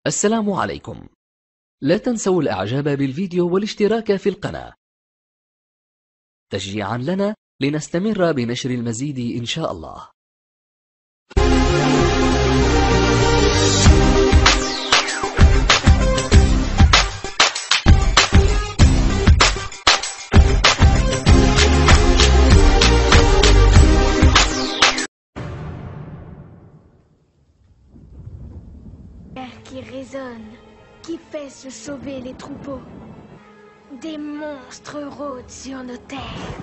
السلام عليكم. لا تنسوا الإعجاب بالفيديو والاشتراك في القناة تشجيعا لنا لنستمر بنشر المزيد إن شاء الله. Qui résonne, qui fait se sauver les troupeaux. Des monstres rôdent sur nos terres.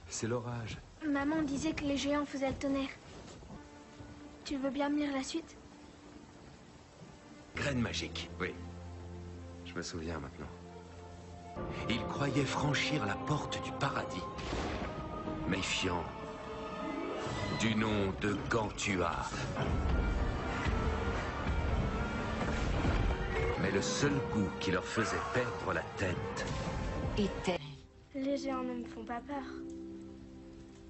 C'est l'orage. Maman disait que les géants faisaient le tonnerre. Tu veux bien me lire la suite? Graine magique. Oui. Je me souviens maintenant. Il croyait franchir la porte du paradis. Méfiant du nom de Gantua. Mais le seul goût qui leur faisait perdre la tête était... Les géants ne me font pas peur.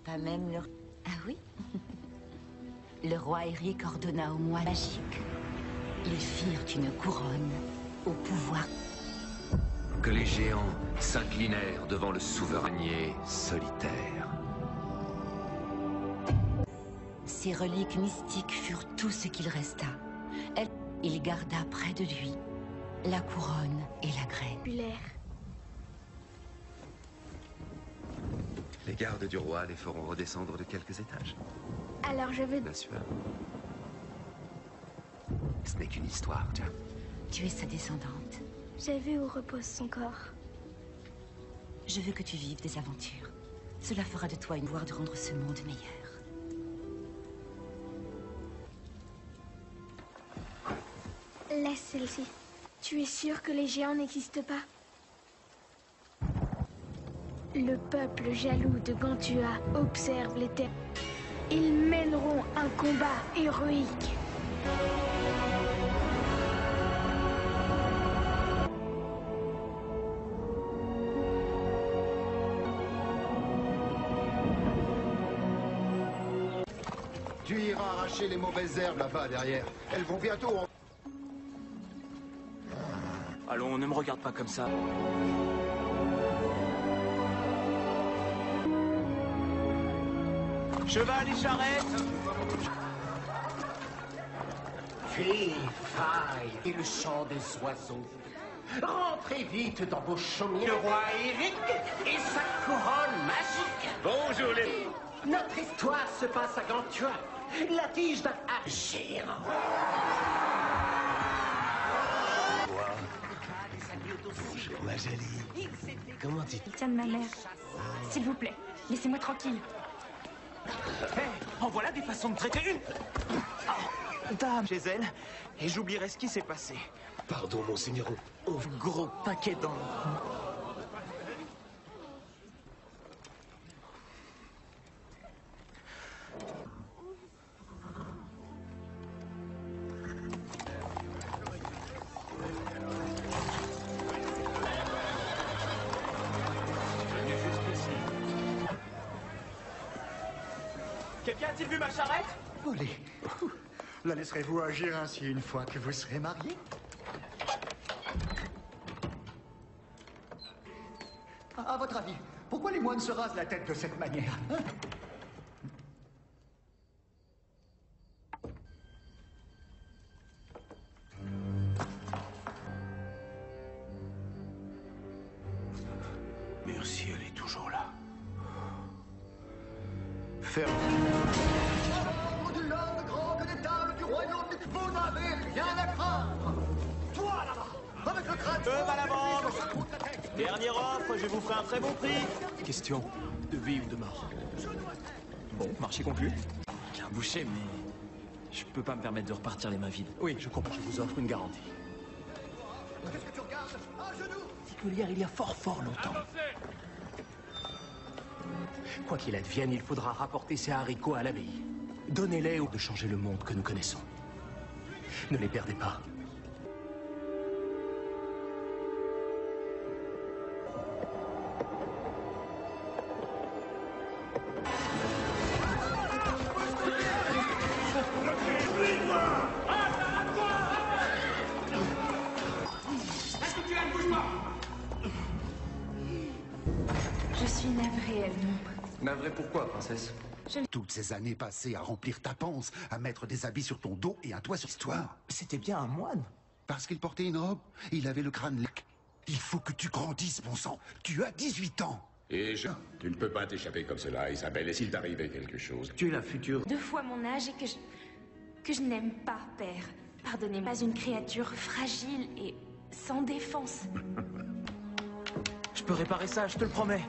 Pas même le... Ah oui? Le roi Eric ordonna aux mois magiques. Ils firent une couronne au pouvoir. Que les géants s'inclinèrent devant le souverainier solitaire. Ces reliques mystiques furent tout ce qu'il resta. Il garda près de lui la couronne et la graine. Les gardes du roi les feront redescendre de quelques étages. Alors je veux... Bien sûr. Ce n'est qu'une histoire, tiens. Tu es sa descendante. J'ai vu où repose son corps. Je veux que tu vives des aventures. Cela fera de toi une voie de rendre ce monde meilleur. Laisse celle-ci. Tu es sûr que les géants n'existent pas? Le peuple jaloux de Gantua observe les terres. Ils mèneront un combat héroïque. Tu iras arracher les mauvaises herbes là-bas derrière. Elles vont bientôt en... Allons, ne me regarde pas comme ça. Cheval et charrette. Fille, faille et le chant des oiseaux. Rentrez vite dans vos chaumières. Le roi Eric et sa couronne magique. Bonjour les... Notre histoire se passe à Gantua, la tige d'un géant. Bonjour ma jolie. Comment dis-tu? Il tient de ma mère. S'il vous plaît, laissez-moi tranquille. Hé, en voilà des façons de traiter une. Dame chez elle, et j'oublierai ce qui s'est passé. Pardon, monseigneur. Oh, gros paquet d'en... Quelqu'un a-t-il vu ma charrette? Volée. La laisserez-vous agir ainsi une fois que vous serez mariés? À votre avis, pourquoi les moines se rasent la tête de cette manière, hein? Merci, elle est toujours là. Ferme. Au-delà de grandes des tables du royaume, vous n'avez rien à craindre. Toi là-bas, avec le crâne. À la vente. Dernière offre, je vous ferai un très bon prix. Question de vie ou de mort. Bon, marché conclu. J'ai un boucher, mais je peux pas me permettre de repartir les mains vides. Oui, je comprends, je vous offre une garantie. Qu'est-ce que tu regardes? À genoux. Titulaire il y a fort longtemps. Quoi qu'il advienne, il faudra rapporter ces haricots à l'abbaye. Donnez-les ou de changer le monde que nous connaissons. Ne les perdez pas. réellement. Navré pourquoi, princesse? Toutes ces années passées à remplir ta panse, à mettre des habits sur ton dos et un toit sur l'histoire. C'était bien un moine. Parce qu'il portait une robe, il avait le crâne lac. Il faut que tu grandisses, bon sang. Tu as 18 ans. Et tu ne peux pas t'échapper comme cela, Isabelle, et s'il t'arrivait quelque chose? Tu es la future. 2 fois mon âge et que je n'aime pas, père. Pardonnez-moi, pas une créature fragile et sans défense. Je peux réparer ça, je te le promets.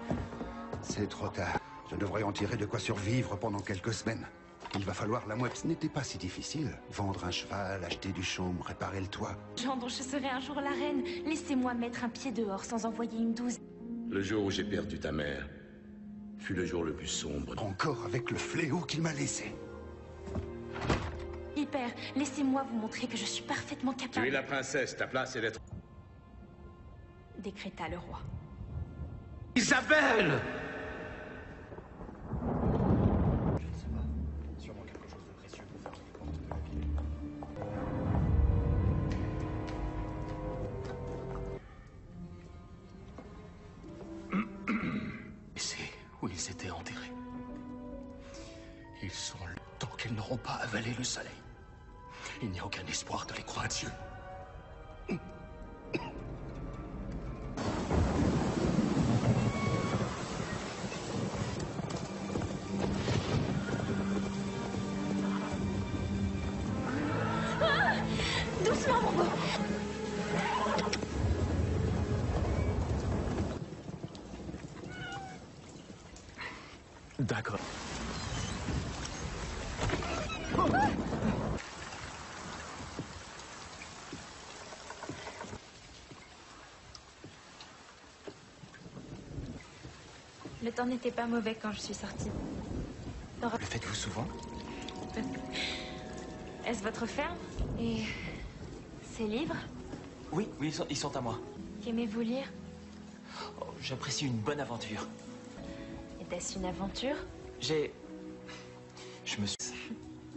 C'est trop tard. Je devrais en tirer de quoi survivre pendant quelques semaines. Il va falloir la moitié. Ce n'était pas si difficile. Vendre un cheval, acheter du chaume, réparer le toit. Jean dont je serai un jour la reine. Laissez-moi mettre un pied dehors sans envoyer une douzaine. Le jour où j'ai perdu ta mère fut le jour le plus sombre. Encore avec le fléau qu'il m'a laissé. Père, laissez-moi vous montrer que je suis parfaitement capable... Tu es la princesse, ta place est d'être... décréta le roi. Isabelle! Je ne sais pas. Sûrement quelque chose de précieux pour faire les portes de la ville. Et c'est où ils étaient enterrés. Ils sont là tant qu'ils n'auront pas avalé le soleil. Il n'y a aucun espoir de les croire à Dieu. Doucement, mon beau. D'accord. Le temps n'était pas mauvais quand je suis sortie. Le faites-vous souvent? Est-ce votre ferme? Et ces livres? Oui, ils sont à moi. Qu'aimez-vous lire? Oh, j'apprécie une bonne aventure. Était-ce une aventure? Je me suis...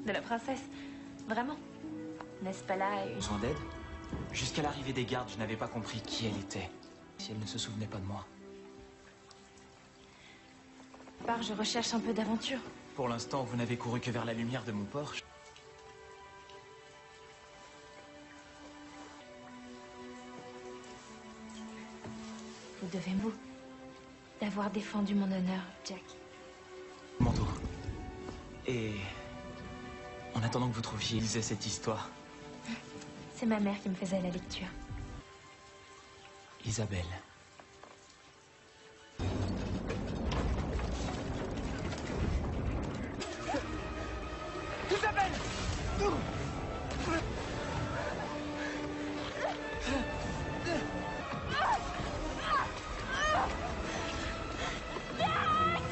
De la princesse? Vraiment? N'est-ce pas là une... Besoin d'aide? Jusqu'à l'arrivée des gardes, je n'avais pas compris qui elle était. Si elle ne se souvenait pas de moi. Je recherche un peu d'aventure. Pour l'instant, vous n'avez couru que vers la lumière de mon porche. Vous devez vous d'avoir défendu mon honneur, Jack. Manteau. Et en attendant que vous trouviez, lisez cette histoire. C'est ma mère qui me faisait la lecture. Isabelle. Isabelle!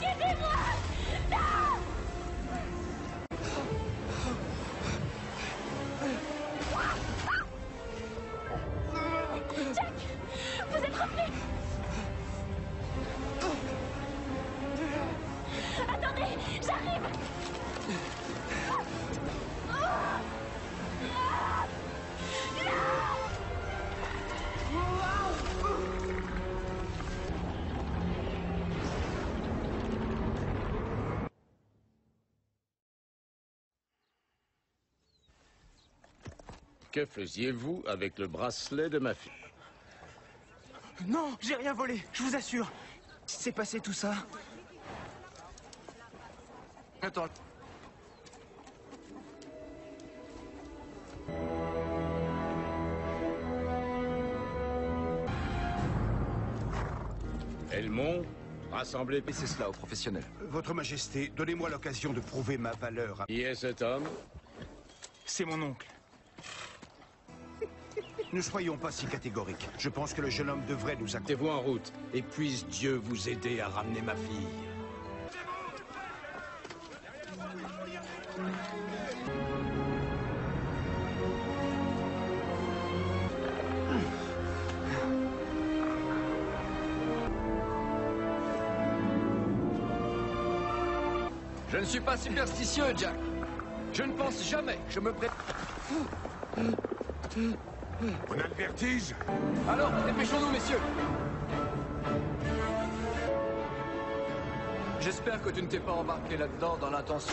Aidez-moi! Non! Jack! Vous êtes revenu! Attendez! J'arrive! Que faisiez-vous avec le bracelet de ma fille? Non, j'ai rien volé, je vous assure. C'est passé tout ça. Attends. Elmont, rassemblez... Laissez cela aux professionnels. Votre Majesté, donnez-moi l'occasion de prouver ma valeur. Qui est cet homme? C'est mon oncle. Ne soyons pas si catégoriques. Je pense que le jeune homme devrait nous accompagner. Mettez-vous en route, et puisse Dieu vous aider à ramener ma fille. Je ne suis pas superstitieux, Jack. Je ne pense jamais. Je me prépare. On a le vertige? Alors, dépêchons-nous, messieurs. J'espère que tu ne t'es pas embarqué là-dedans dans l'intention.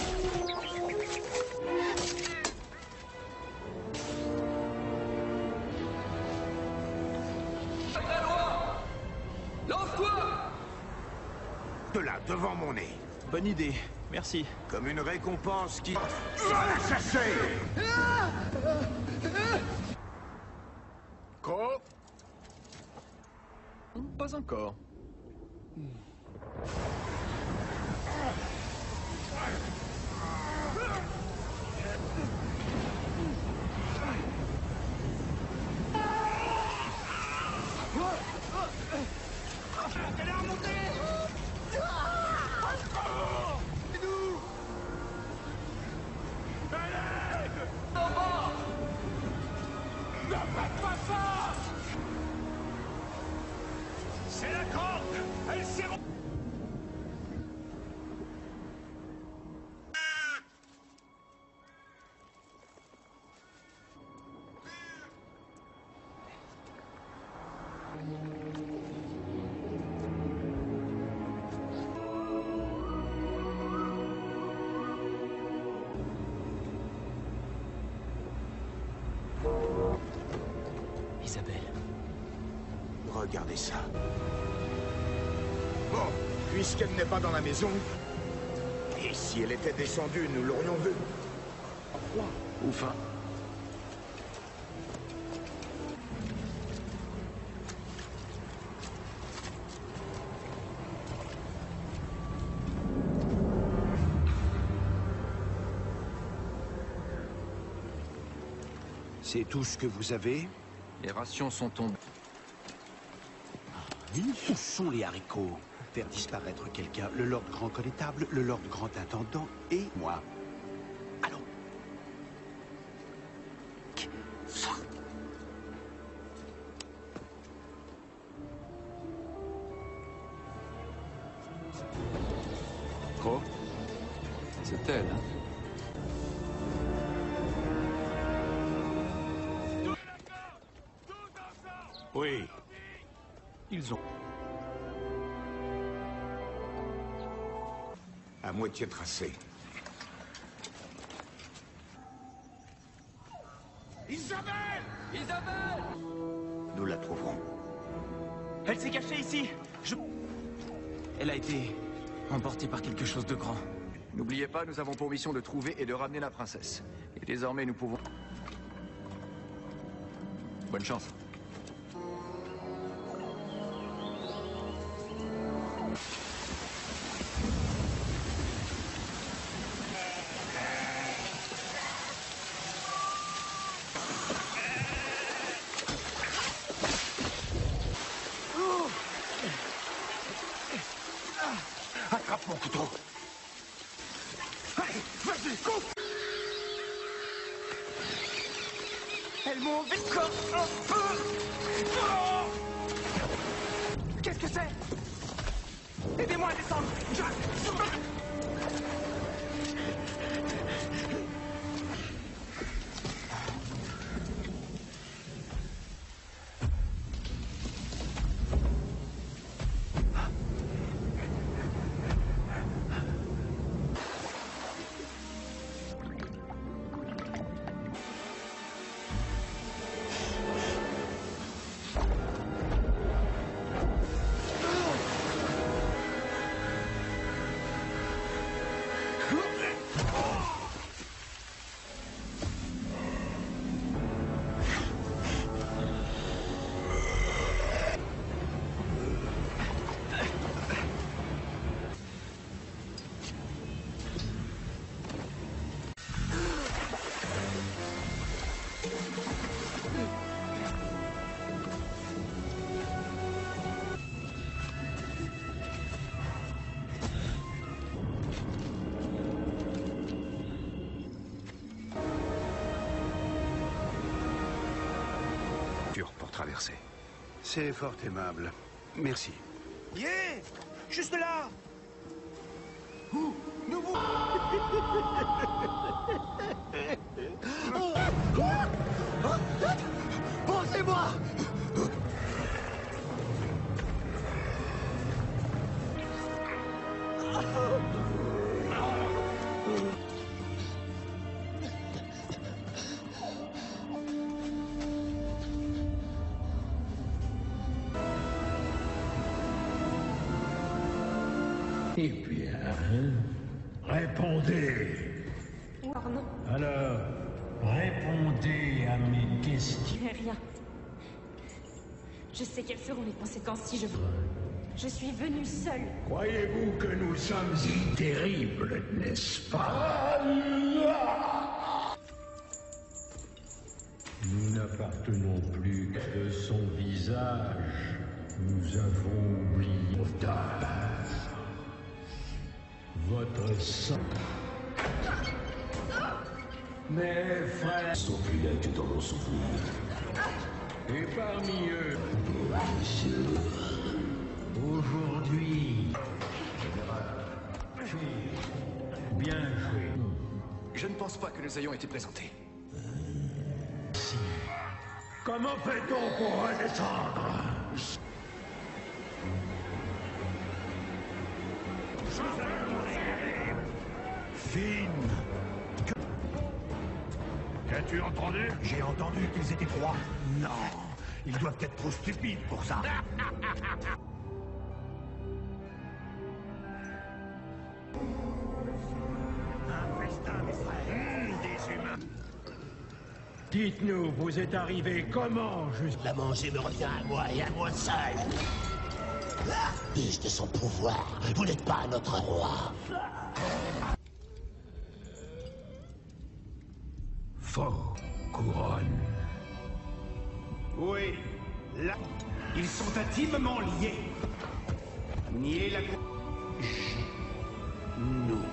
La loi! Lance-toi! De là, devant mon nez. Bonne idée, merci. Comme une récompense qui... Va la chasser! Quoi? Pas encore. Elle est remontée! Aidez-nous! Allez! Ne faites pas ça! C'est la corde! Elle s'est... Isabelle. Regardez ça. Bon, puisqu'elle n'est pas dans la maison, et si elle était descendue, nous l'aurions vue. Ou fin. C'est tout ce que vous avez? Les rations sont tombées. Où sont les haricots? Faire disparaître quelqu'un, le Lord Grand Connétable, le Lord Grand Intendant et moi. Allons. Trop? C'est elle, hein? Oui. Ils ont... À moitié tracé. Isabelle! Isabelle! Nous la trouverons. Elle s'est cachée ici. Elle a été emportée par quelque chose de grand. N'oubliez pas, nous avons pour mission de trouver et de ramener la princesse. Et désormais, nous pouvons... Bonne chance. Attrape mon couteau. Allez, vas-y, coupe! Elles m'ont encore un peu! Qu'est-ce que c'est? Aidez-moi à descendre! Pour traverser. C'est fort aimable. Merci. Yeah! Juste là! Ouh, nous vous... Pensez-moi! Eh bien, répondez. Pardon. Alors, répondez à mes questions. Rien. Je sais quelles seront les conséquences si je... Je suis venue seule. Croyez-vous que nous sommes terribles, n'est-ce pas? Nous n'appartenons plus qu'à de son visage. Nous avons oublié d'âge. Votre sang. Mes frères sont plus là que dans nos souvenirs. Et parmi eux, aujourd'hui, bien joué. Je ne pense pas que nous ayons été présentés. Si. Comment fait-on pour redescendre? Finn. Qu'as-tu entendu? J'ai entendu qu'ils étaient trois. Non, ils doivent être trop stupides pour ça. Un festin, mes frères. Des humains. Dites-nous, vous êtes arrivés comment juste... La manger me revient à moi et à moi seul. Plus de son pouvoir, vous n'êtes pas notre roi. Faux couronne. Oui, là, ils sont intimement liés. Nier la Nous.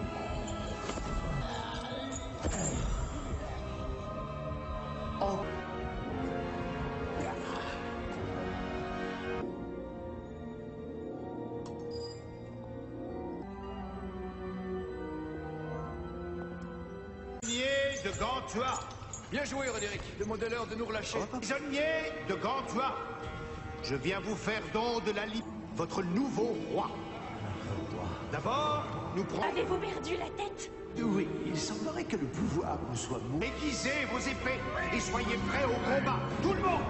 Oh. De Gantua. Bien joué, Roderick. Demandez-leur de nous relâcher. Prisonnier de Gantua. Je viens vous faire don de la liberté. Votre nouveau roi. D'abord, nous prenons... Avez-vous perdu la tête? Oui, il semblerait que le pouvoir vous soit mou. Aiguisez vos épées et soyez prêts au combat. Tout le monde.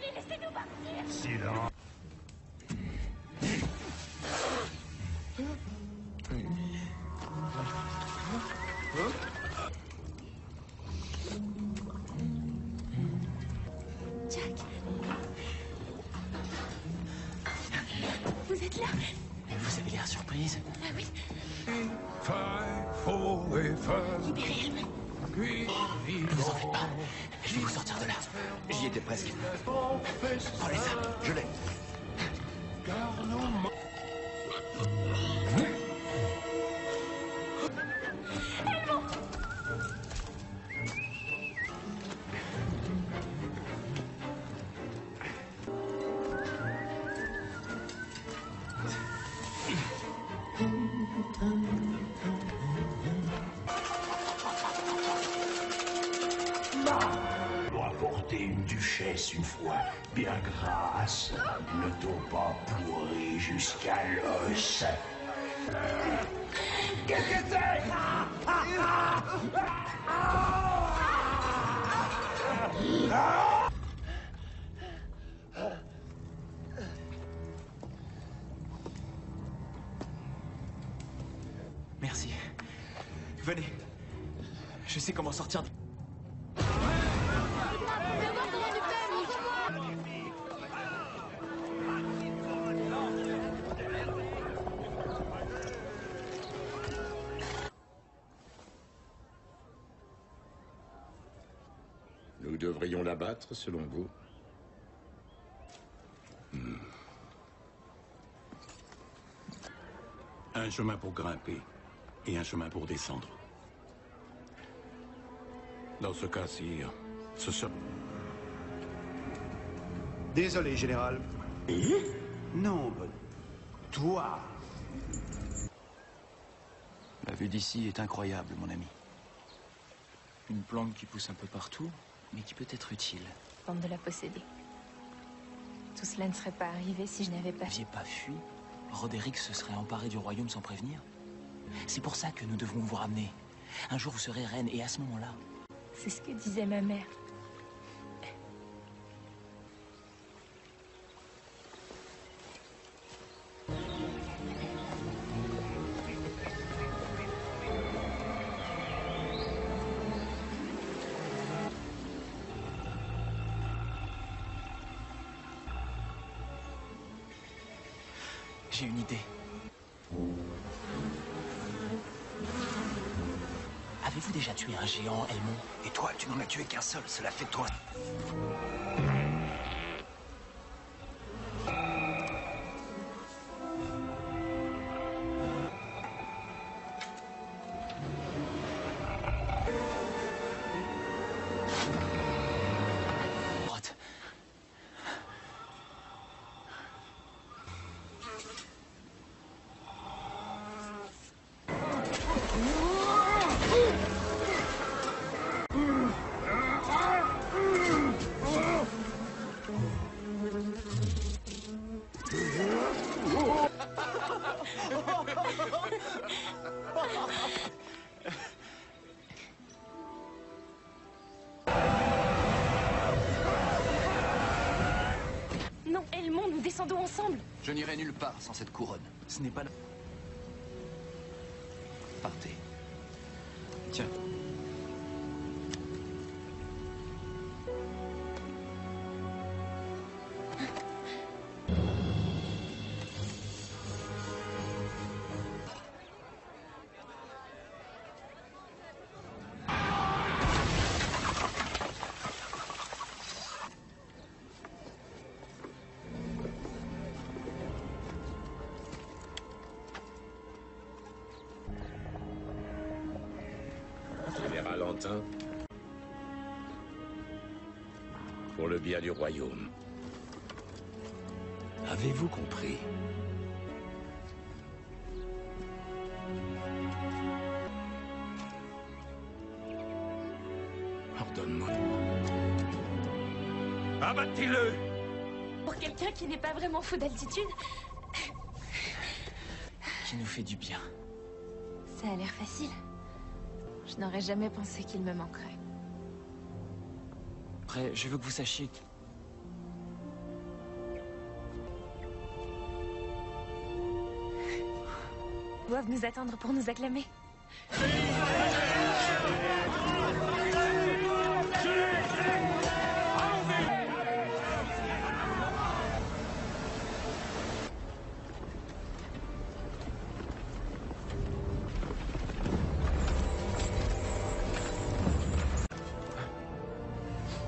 Laissez-nous partir. Silence. Jack. Vous êtes là? Vous avez l'air surprise. Ah oui. Libérez-le. Ne vous en faites pas. Je vais vous sortir de là. J'y étais presque. Prends les armes. Je l'ai. Doit porter une duchesse une fois, bien grasse, ne t'ont pas pourri jusqu'à l'os. Qu'est-ce que c'est? Merci. Venez. Je sais comment sortir. Nous devrions l'abattre, selon vous? Un chemin pour grimper et un chemin pour descendre. Dans ce cas, sire, ce sera... Désolé, général. Non, toi. La vue d'ici est incroyable, mon ami. Une plante qui pousse un peu partout, mais qui peut être utile. Tente de la posséder. Tout cela ne serait pas arrivé si je n'avais pas... Vous n'aviez pas fui? Roderick se serait emparé du royaume sans prévenir? C'est pour ça que nous devons vous ramener. Un jour, vous serez reine, et à ce moment-là... C'est ce que disait ma mère. J'ai une idée. Avez-vous déjà tué un géant, Elmond? Et toi, tu n'en as tué qu'un seul, cela fait de toi. Non, Elmond, nous descendons ensemble. Je n'irai nulle part sans cette couronne. Ce n'est pas le... Partez. Tiens. Général Antin, pour le bien du royaume. Avez-vous compris? Ordonne-moi. Abattez-le! Pour quelqu'un qui n'est pas vraiment fou d'altitude, Qui nous fait du bien. ça a l'air facile. Je n'aurais jamais pensé qu'il me manquerait. Après, je veux que vous sachiez que... Ils doivent nous attendre pour nous acclamer.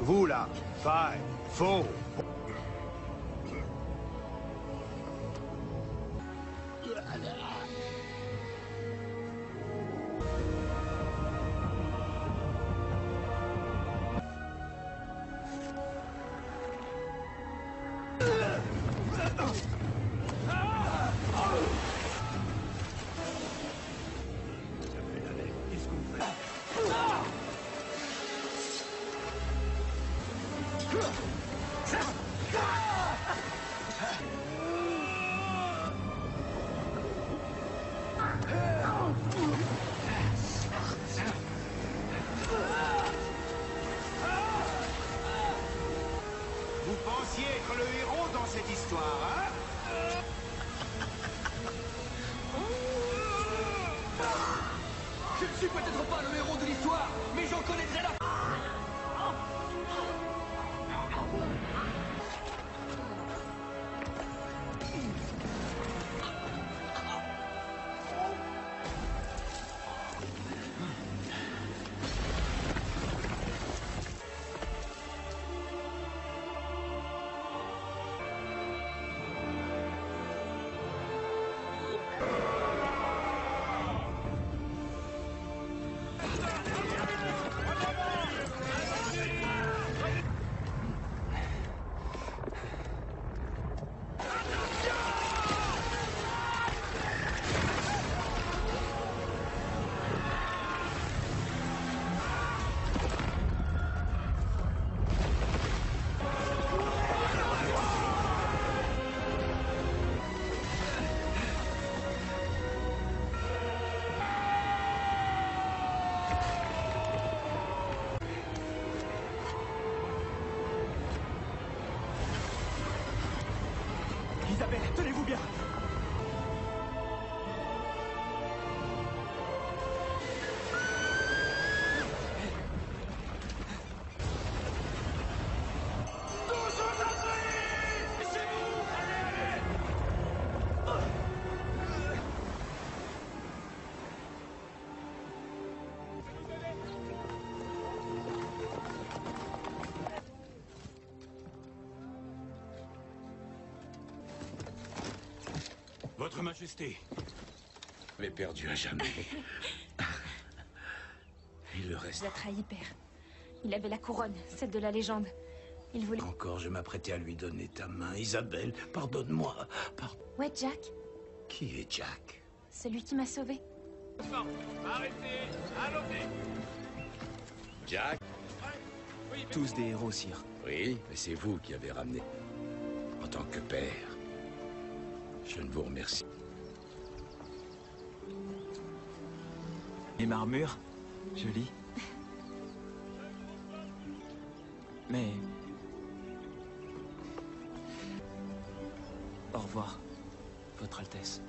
Vous là, faille, faux. Vous pensiez être le héros dans cette histoire, hein? Je ne suis peut-être pas le héros de l'histoire, mais j'en connaîtrai la... Votre Majesté. Je l'ai perdu à jamais. Il le reste. Je l'ai trahi, père. Il avait la couronne, celle de la légende. Il voulait... Encore, je m'apprêtais à lui donner ta main. Isabelle, pardonne-moi. Ouais, Jack. Qui est Jack? Celui qui m'a sauvé. Arrêtez! Allons-y! Jack? Tous des héros, sire. Oui, mais c'est vous qui avez ramené. En tant que père, je ne vous remercie. Les marmures, joli. Mais... Au revoir, Votre Altesse.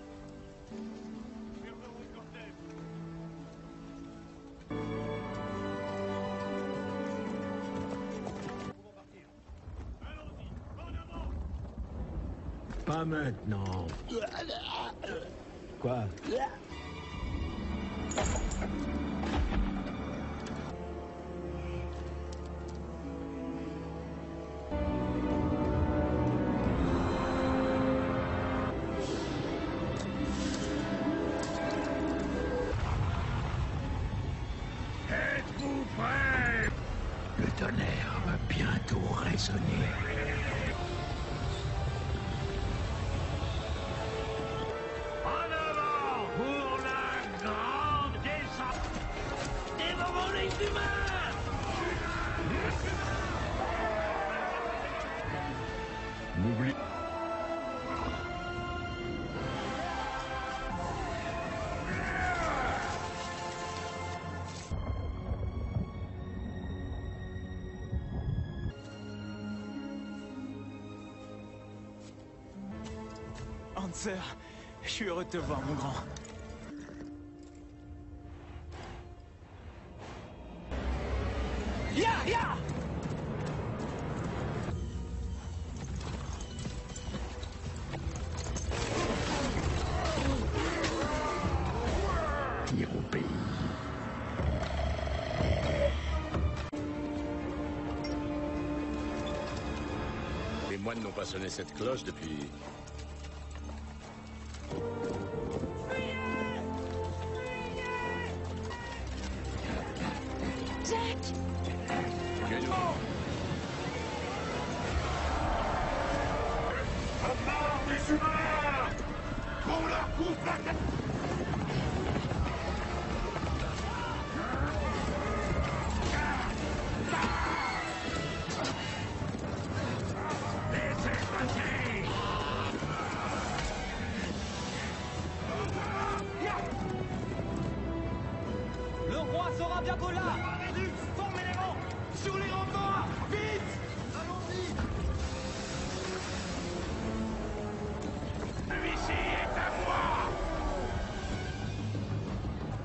Pas maintenant. Quoi? Êtes-vous prêts? Le tonnerre va bientôt résonner. En avant pour la grande descente! Dévorons les humains! N'oublie... Hanser, je suis heureux de te voir, mon grand. Ya! Ya! Tire au pays. Les moines n'ont pas sonné cette cloche depuis... Jack! À mort des humains! Qu'on leur coupe la tête! Laissez passer! Le roi sera bientôt là! Formez les rangs! Sur les remparts! Vite! Allons-y! Celui-ci est à moi!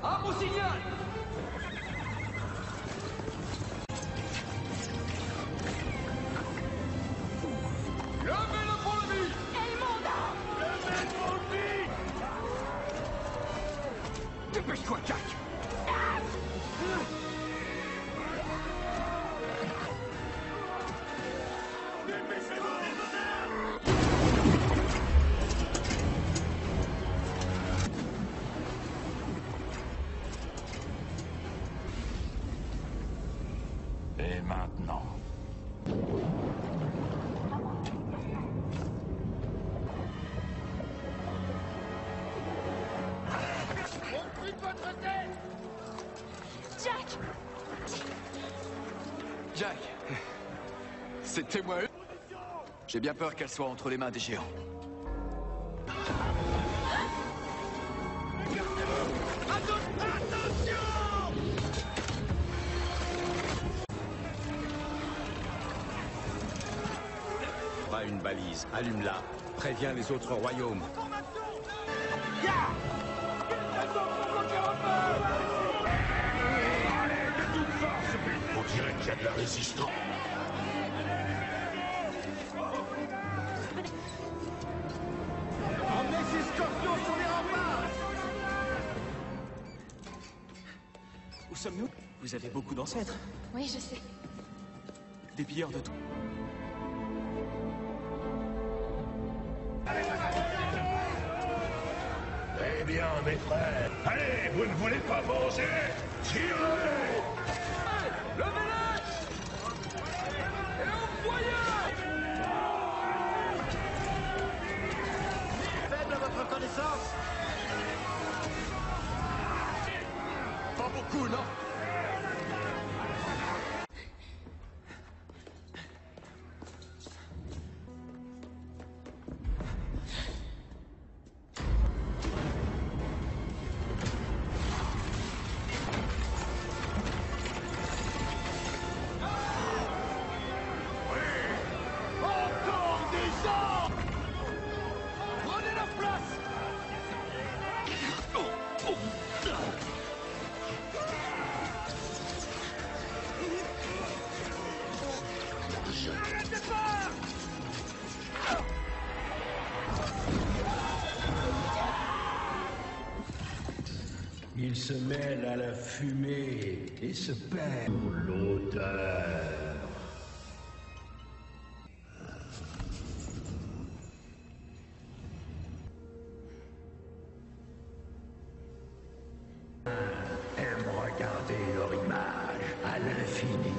À mon signal! Levez le pont-levis! Levez le pont-levis! Dépêche-toi, Jack! Dépêchez-vous, les bonheurs! Et maintenant? Au cul de votre tête! Jack! Jack, c'était moi. J'ai bien peur qu'elle soit entre les mains des géants. Pas une balise, allume-la. Préviens les autres royaumes. On dirait qu'il y a de la résistance. Emmenez ces scorpions sur les remparts! Où sommes-nous? Vous avez beaucoup d'ancêtres. Oui, je sais. Des pilleurs de tout. bien, mes frères. Allez, vous ne voulez pas manger? Tirez! Levez-les! Et envoyez! Faible à votre connaissance? Pas beaucoup, non? Encore des gens! Prenez la place! Arrêtez pas! Il se mêle à la fumée et se perd pour l'odeur. Aime regarder leur image à l'infini.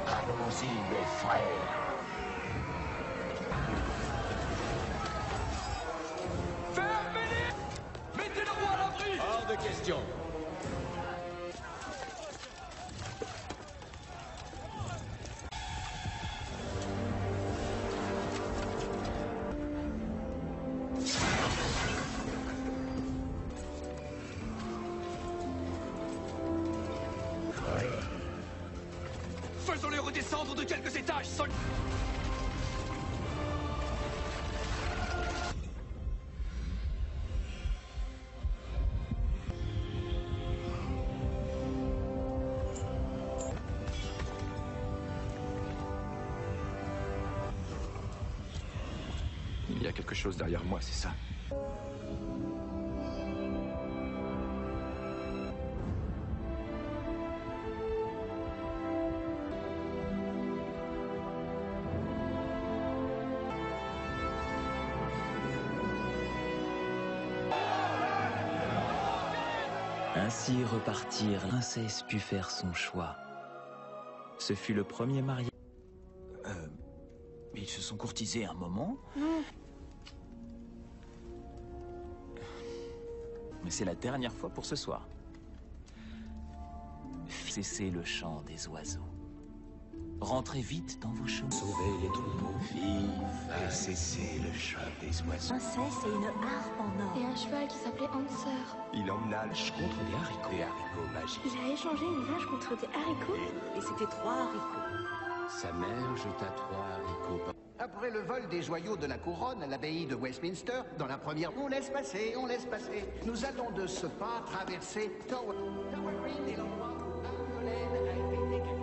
Allons-y, mes frères. Fermez-les! Mettez le roi à l'abri! Hors de question. Faisons-les redescendre de quelques étages, sol... Il y a quelque chose derrière moi, c'est ça? Ainsi repartirent, la princesse put faire son choix. Ce fut le premier mariage. Ils se sont courtisés un moment. Mais c'est la dernière fois pour ce soir. Cessez le chant des oiseaux. Rentrez vite dans vos chemins. Sauvez les troupeaux. Vive et cessez le chant des oiseaux. Princesse et une harpe en or. Et un cheval qui s'appelait Hanser. Il emmena contre des haricots. Des haricots magiques. Il a échangé une vache contre des haricots. Et c'était 3 haricots. Sa mère jeta 3 haricots. Après le vol des joyaux de la couronne à l'abbaye de Westminster, dans la première... On laisse passer, on laisse passer. Nous allons de ce pas traverser Tower Green et l'endroit où Anne-Boleyn a été décapitée.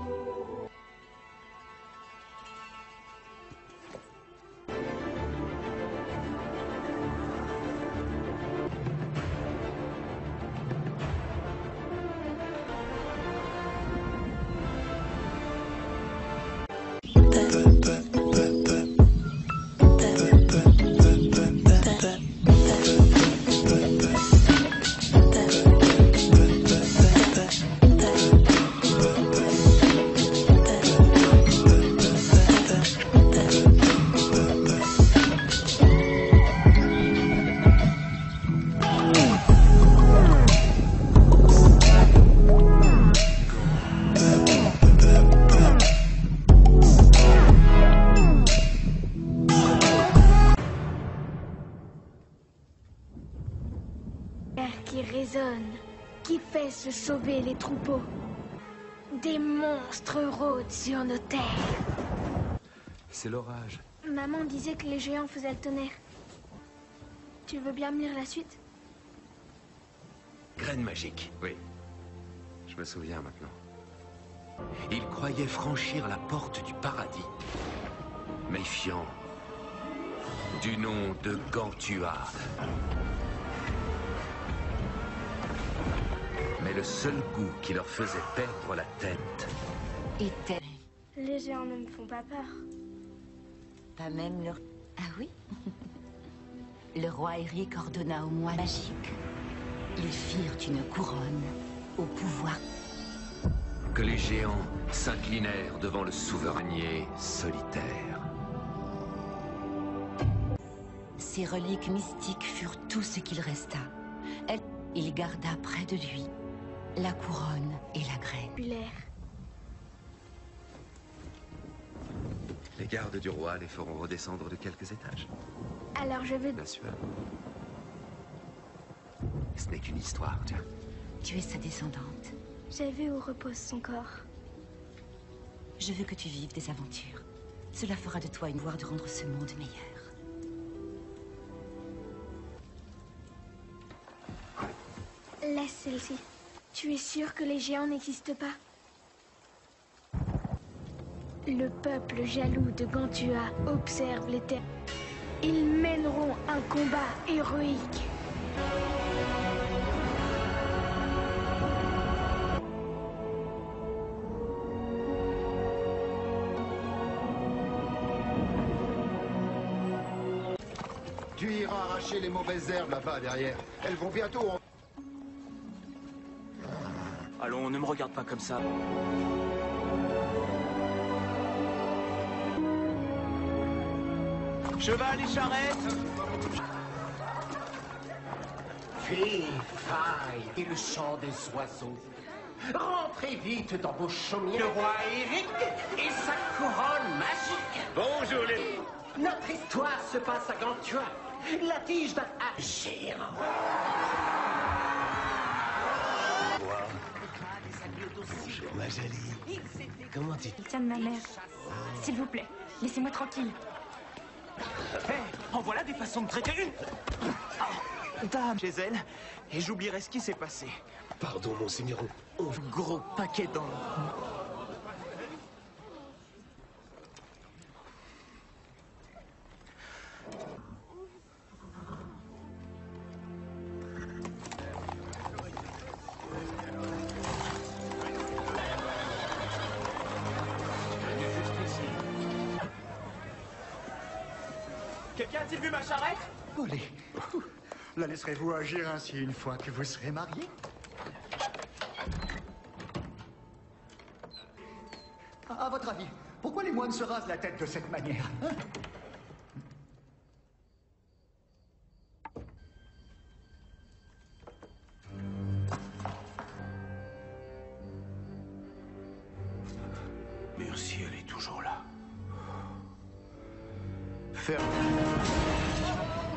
qui résonne, qui fait se sauver les troupeaux. Des monstres rôdent sur nos terres. C'est l'orage. Maman disait que les géants faisaient le tonnerre. Tu veux bien me lire la suite? Graine magique, oui. Je me souviens maintenant. Il croyait franchir la porte du paradis. Méfiant du nom de Gantua. Mais le seul goût qui leur faisait perdre la tête était... Les géants ne me font pas peur. Pas même leur... Ah oui? Le roi Eric ordonna au mois magique. Ils firent une couronne au pouvoir. Que les géants s'inclinèrent devant le souverainier solitaire. Ses reliques mystiques furent tout ce qu'il resta. Il garda près de lui la couronne et la graine. Les gardes du roi les feront redescendre de quelques étages. Alors je vais... Bien sûr. Ce n'est qu'une histoire, tiens. Tu es sa descendante. J'ai vu où repose son corps. Je veux que tu vives des aventures. Cela fera de toi une voie de rendre ce monde meilleur. Laisse celle-ci. Tu es sûr que les géants n'existent pas? Le peuple jaloux de Gantua observe les terres. Ils mèneront un combat héroïque. Tu iras arracher les mauvaises herbes là-bas derrière. Elles vont bientôt en... Allons, ne me regarde pas comme ça. Cheval et charrette! Fille, faille et le chant des oiseaux. Rentrez vite dans vos chaumières. Le roi Eric et sa couronne magique. Bonjour les... Notre histoire se passe à Gantua. La tige d'un géant. Bonjour, ma jolie. Comment tu... Il tient de ma mère. S'il vous plaît, laissez-moi tranquille. Hé, en voilà des façons de traiter une. Dame chez elle, et j'oublierai ce qui s'est passé. Pardon, monseigneur. Gros paquet dans... Quelqu'un a-t-il vu ma charrette? Volée. La laisserez-vous agir ainsi une fois que vous serez mariés? À votre avis, pourquoi les moines se rasent la tête de cette manière, hein? Merci, elle est toujours là. Ferme.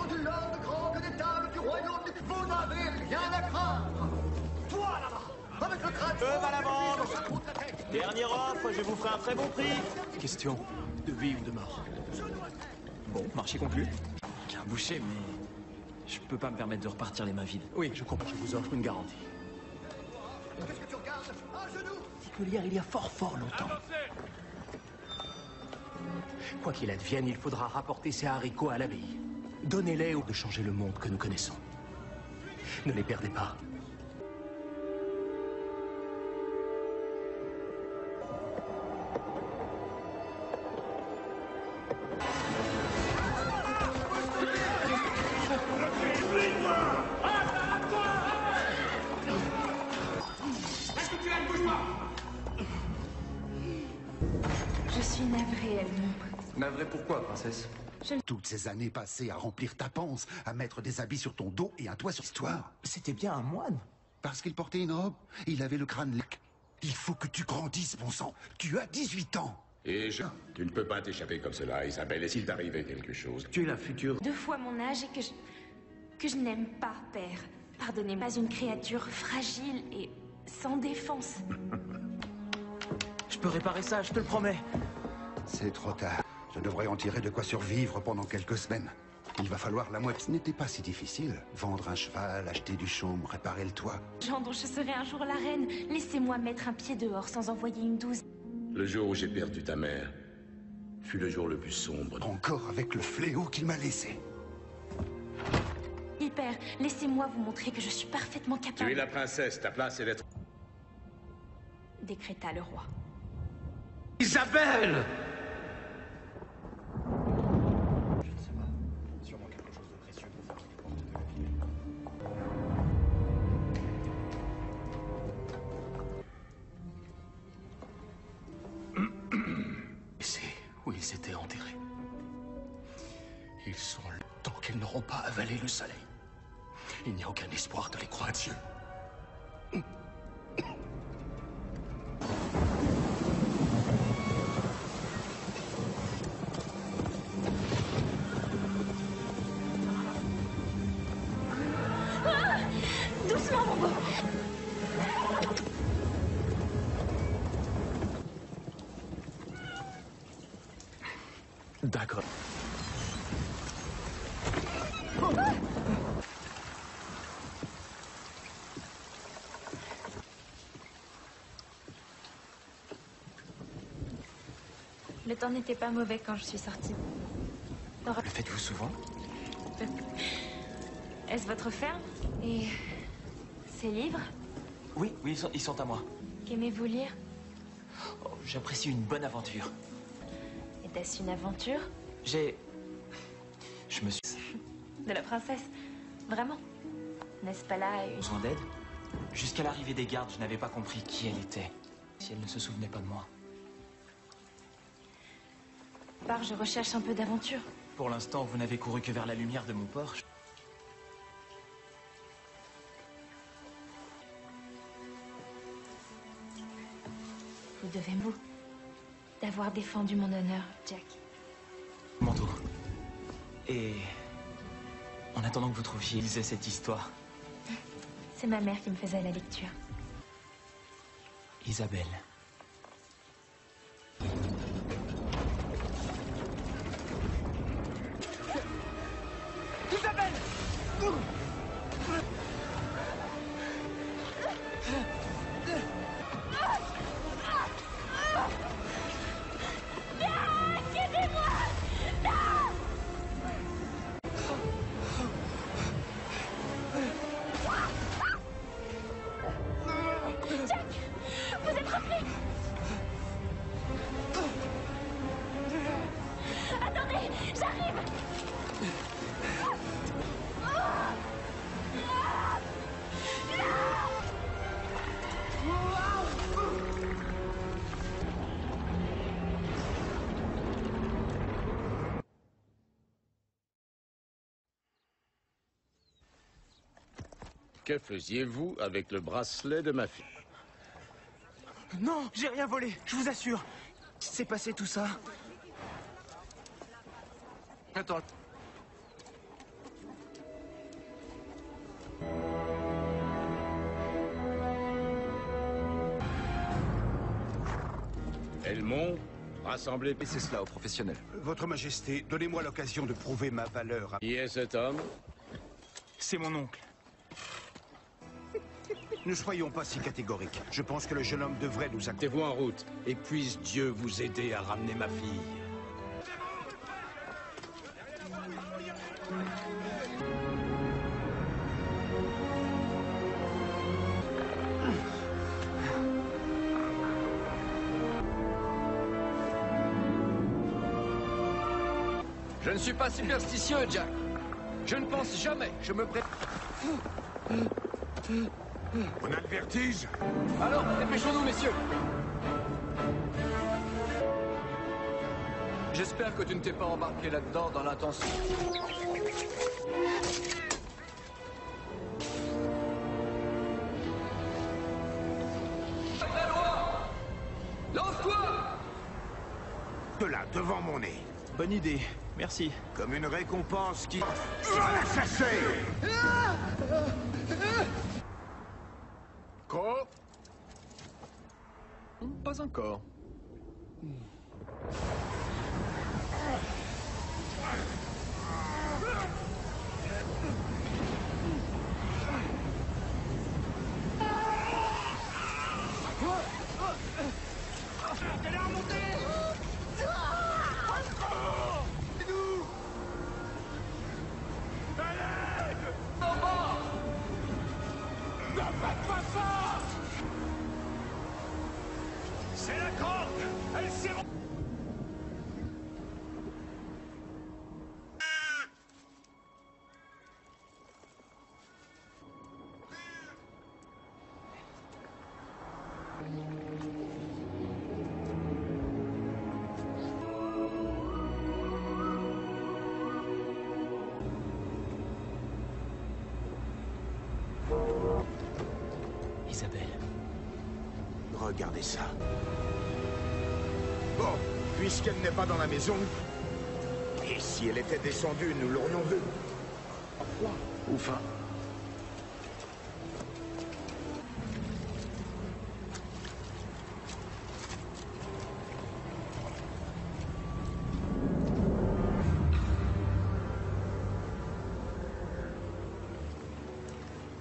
Au-delà de grandes des tables du royaume, vous n'avez rien à craindre. Toi là-bas, avec le crâne... à la vente. Dernière offre, je vous ferai un très bon prix. Question de vie ou de mort. Bon, marché conclu. J'ai un boucher, mais je peux pas me permettre de repartir les mains vides. Oui, je comprends, je vous offre une garantie. Qu'est-ce que tu regardes? Un genou! Particulière il y a fort longtemps. Quoi qu'il advienne, il faudra rapporter ces haricots à l'abbaye. Donnez-les ou de changer le monde que nous connaissons. Ne les perdez pas. Je suis navrée, Edmond. Navré pourquoi, princesse? Toutes ces années passées à remplir ta panse, à mettre des habits sur ton dos et un toit sur l'histoire. C'était bien un moine. Parce qu'il portait une robe, il avait le crâne lec. Il faut que tu grandisses, bon sang. Tu as 18 ans. Et tu ne peux pas t'échapper comme cela, Isabelle. Et s'il t'arrivait quelque chose? Tu es la future. 2 fois mon âge et que je n'aime pas, père. Pardonnez-moi, pas une créature fragile et sans défense. Je peux réparer ça, je te le promets. C'est trop tard. Je devrais en tirer de quoi survivre pendant quelques semaines. Il va falloir la moitié. Ce n'était pas si difficile. Vendre un cheval, acheter du chaume, réparer le toit. Jean dont je serai un jour la reine. Laissez-moi mettre un pied dehors sans envoyer une douce. Le jour où j'ai perdu ta mère fut le jour le plus sombre. Encore avec le fléau qu'il m'a laissé. Père, laissez-moi vous montrer que je suis parfaitement capable. Tu es la princesse, ta place est d'être... Décréta le roi. Isabelle! Je ne sais pas. Sûrement quelque chose de précieux pour faire les portes de la ville. Et c'est où ils étaient enterrés. Ils sont là tant qu'ils n'auront pas avalé le soleil. Il n'y a aucun espoir de les croire Dieu. Doucement, mon beau. D'accord. Le temps n'était pas mauvais quand je suis sortie. Le faites-vous souvent? Est-ce votre ferme? Et ces livres? Oui, ils sont à moi. Qu'aimez-vous lire? Oh, j'apprécie une bonne aventure. Était-ce une aventure? Je me suis... De la princesse? Vraiment? N'est-ce pas là une... Besoin d'aide? Jusqu'à l'arrivée des gardes, je n'avais pas compris qui elle était. Si elle ne se souvenait pas de moi. Je recherche un peu d'aventure. Pour l'instant, vous n'avez couru que vers la lumière de mon porche. Vous devez vous d'avoir défendu mon honneur, Jack. Manteau. Et en attendant que vous trouviez, lisez cette histoire. C'est ma mère qui me faisait la lecture. Isabelle. Isabelle! Aidez-moi! Non! Jack! Vous êtes revenu! Attendez! J'arrive! Que faisiez-vous avec le bracelet de ma fille? Non, j'ai rien volé, je vous assure. C'est passé tout ça. Attends. Elles m'ont rassemblé. Laissez cela aux professionnels. Votre Majesté, donnez-moi l'occasion de prouver ma valeur. Qui est cet homme? C'est mon oncle. Ne soyons pas si catégoriques. Je pense que le jeune homme devrait nous accompagner. Mettez-vous en route et puisse Dieu vous aider à ramener ma fille. Je ne suis pas superstitieux, Jack. Je ne pense jamais. Je me prépare. On a le vertige? Alors, dépêchons-nous, messieurs. J'espère que tu ne t'es pas embarqué là-dedans dans l'intention. La loi! Lance-toi! De là, devant mon nez. Bonne idée, merci. Comme une récompense qui... Va la chasser! Croc? Pas encore. Allez, remontez! Aidez-nous! Allez! Maman! Ne faites pas ça! C'est la croque! Elle s'est... Isabelle. Regardez ça. Bon, puisqu'elle n'est pas dans la maison, et si elle était descendue, nous l'aurions vue. Froid ou faim?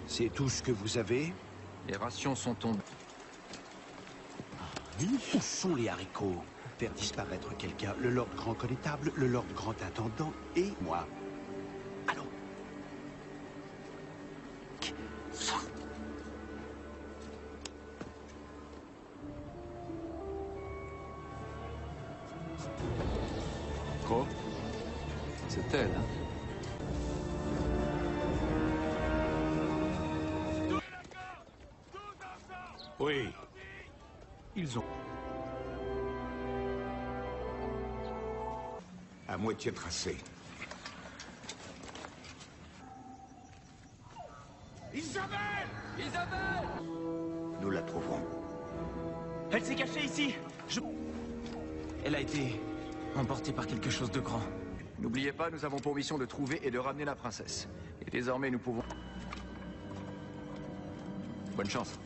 C'est tout ce que vous avez? Les rations sont tombées. Où sont les haricots? Faire disparaître quelqu'un, le Lord Grand Connétable, le Lord Grand Intendant et moi. Allons. Croc? C'est elle, hein? Oui. Ils ont... à moitié tracé. Isabelle! Isabelle! Nous la trouverons. Elle s'est cachée ici. Elle a été emportée par quelque chose de grand. N'oubliez pas, nous avons pour mission de trouver et de ramener la princesse. Et désormais, nous pouvons... Bonne chance.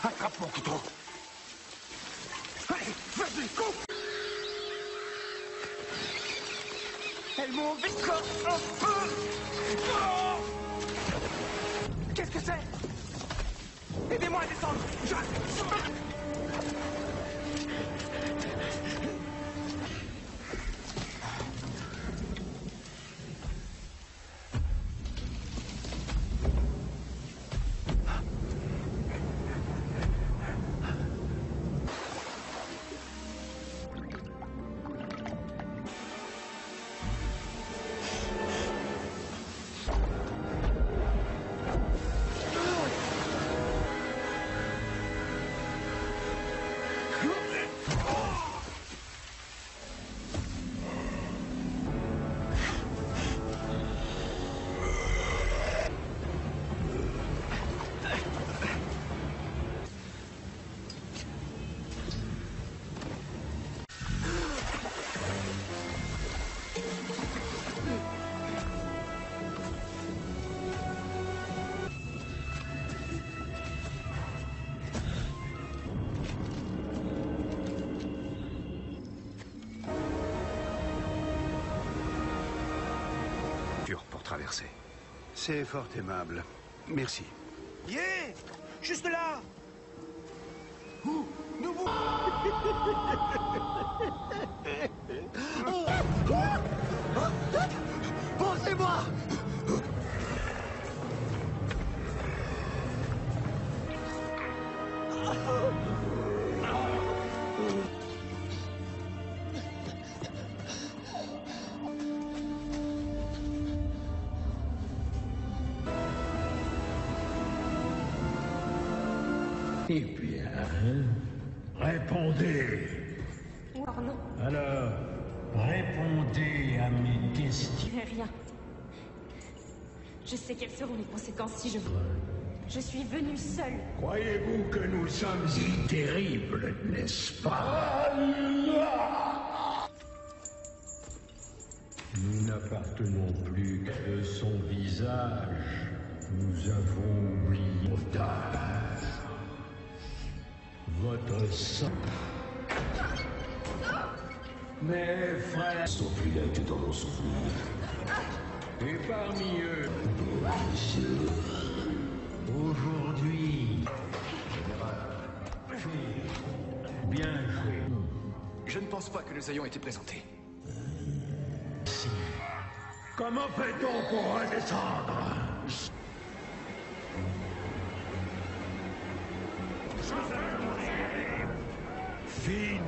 Attrape mon couteau. Allez, vas-y, coupe! Elles m'ont vite encore un peu! Oh! Qu'est-ce que c'est? Aidez-moi à descendre! Pour traverser. C'est fort aimable. Merci. Yeah! Juste là! Ouh, nous vous... Posez-moi! Eh bien, répondez. Oh non. Alors, Répondez à mes questions. Rien. Je sais quelles seront les conséquences si je... Je suis venue seule. Croyez-vous que nous sommes terribles, n'est-ce pas? Nous n'appartenons plus qu'à de son visage. Nous avons oublié l'audace. Votre sang. Mes frères sont fidèles dans nos souvenirs. Et parmi eux, aujourd'hui, bien joué. Je ne pense pas que nous ayons été présentés. Si. Comment fait-on pour redescendre? Finn.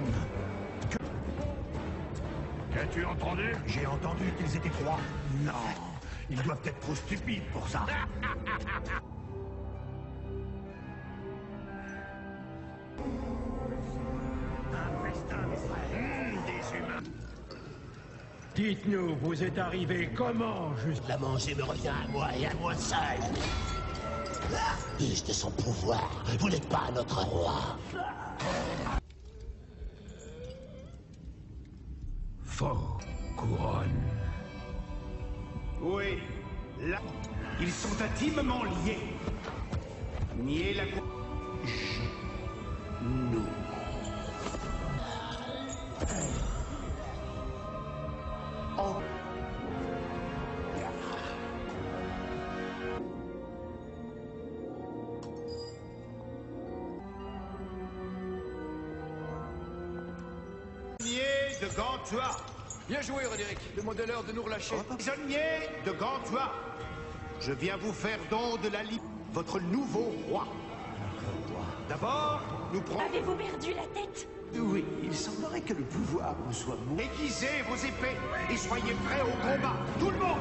Qu'as-tu entendu? J'ai entendu qu'ils étaient trois. Non, ils doivent être trop stupides pour ça. Un festin des frères. Des humains. Dites-nous, vous êtes arrivé comment juste... La manger me revient à moi et à moi seul. Fils de son pouvoir, vous n'êtes pas notre roi. Faux couronne. Oui, là, ils sont intimement liés. Nier la couronne. Nous. Oh. De Gantua. Bien joué, Roderick. Demandez-leur de nous relâcher. Prisonnier de Gantua. Je viens vous faire don de la liberté. Votre nouveau roi. D'abord, nous prenons... Avez-vous perdu la tête? Oui, il semblerait que le pouvoir vous soit mou. Aiguisez vos épées et soyez prêts au combat. Tout le monde.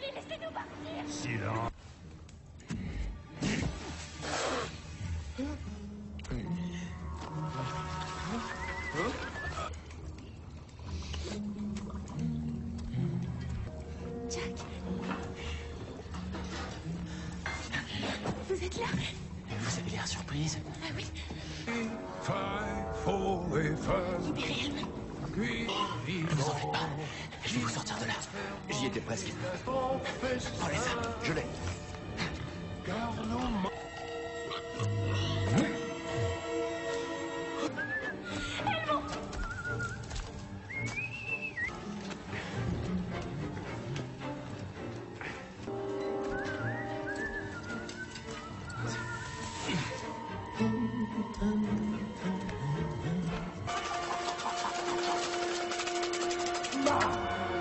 Laissez-nous partir! Silence. Jack. Vous êtes là? Vous avez l'air surprise. Ah oui. Libérez elle. Ne vous en faites pas. Je vais vous sortir de là. J'y étais presque. Prenez ça. Je l'ai.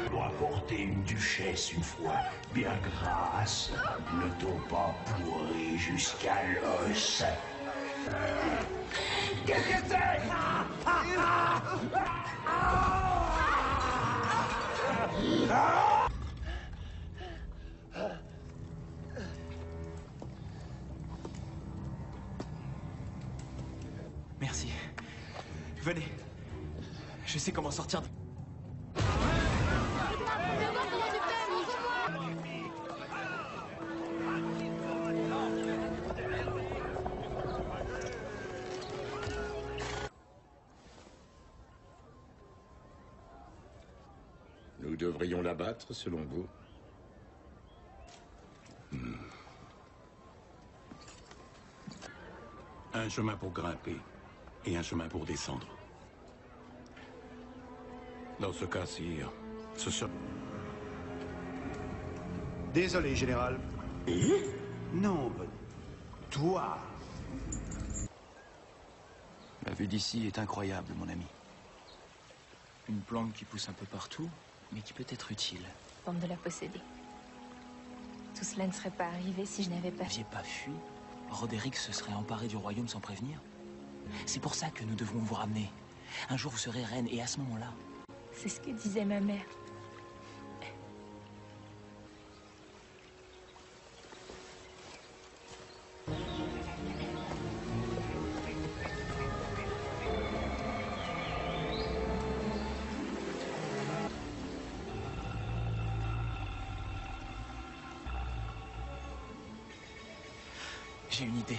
Doit porter une duchesse une fois, bien grasse, ne t'ont pas pourri jusqu'à l'os. Qu'est-ce que c'est? Merci. Venez. Je sais comment sortir de... Nous devrions l'abattre, selon vous? Un chemin pour grimper et un chemin pour descendre. Dans ce cas, sire, ce chemin... Désolé, général. Non, toi. La vue d'ici est incroyable, mon ami. Une plante qui pousse un peu partout, mais qui peut être utile. Tente de la posséder. Tout cela ne serait pas arrivé si je n'avais pas... J'ai pas fui. Roderick se serait emparé du royaume sans prévenir. C'est pour ça que nous devons vous ramener. Un jour, vous serez reine, et à ce moment-là... C'est ce que disait ma mère. J'ai une idée.